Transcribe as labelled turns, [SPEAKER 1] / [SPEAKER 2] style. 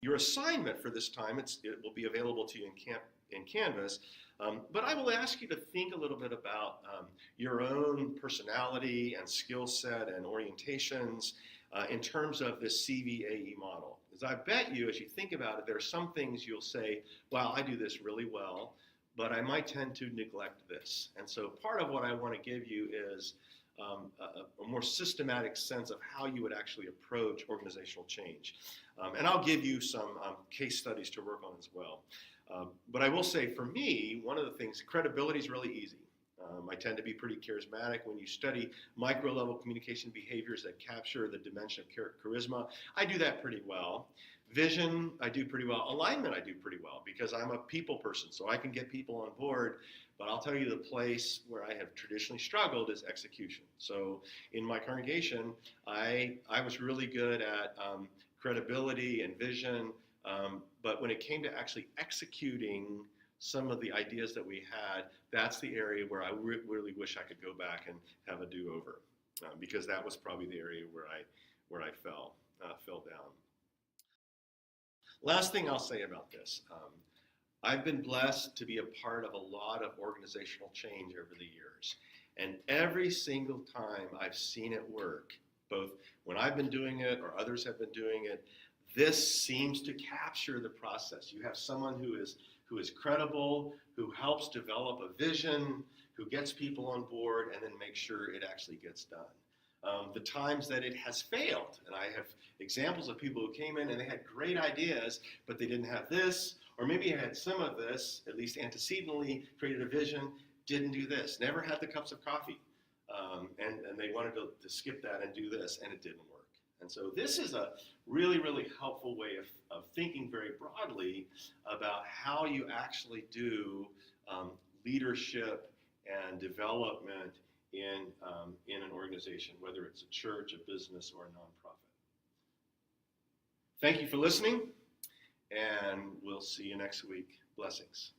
[SPEAKER 1] Your assignment for this time, it will be available to you in Canvas, but I will ask you to think a little bit about your own personality and skill set and orientations in terms of this CVAE model. Because I bet you, as you think about it, there are some things you'll say, wow, I do this really well, but I might tend to neglect this. And so part of what I want to give you is a more systematic sense of how you would actually approach organizational change. And I'll give you some case studies to work on as well. But I will say, for me, one of the things, credibility is really easy. I tend to be pretty charismatic. When you study micro-level communication behaviors that capture the dimension of charisma, I do that pretty well. Vision, I do pretty well. Alignment, I do pretty well because I'm a people person, so I can get people on board. But I'll tell you, the place where I have traditionally struggled is execution. So in my congregation, I was really good at credibility and vision, but when it came to actually executing some of the ideas that we had, that's the area where I really wish I could go back and have a do-over, because that was probably the area where I fell down. Last thing I'll say about this, I've been blessed to be a part of a lot of organizational change over the years, and every single time I've seen it work, both when I've been doing it or others have been doing it, this seems to capture the process. You have someone who is credible, who helps develop a vision, who gets people on board, and then makes sure it actually gets done. The times that it has failed, and I have examples of people who came in and they had great ideas, but they didn't have this, or maybe had some of this, at least antecedently created a vision, didn't do this, never had the cups of coffee, and they wanted to skip that and do this, and it didn't work. And so this is a really, really helpful way of thinking very broadly about how you actually do leadership and development in an organization, whether it's a church, a business, or a nonprofit. Thank you for listening, and we'll see you next week. Blessings.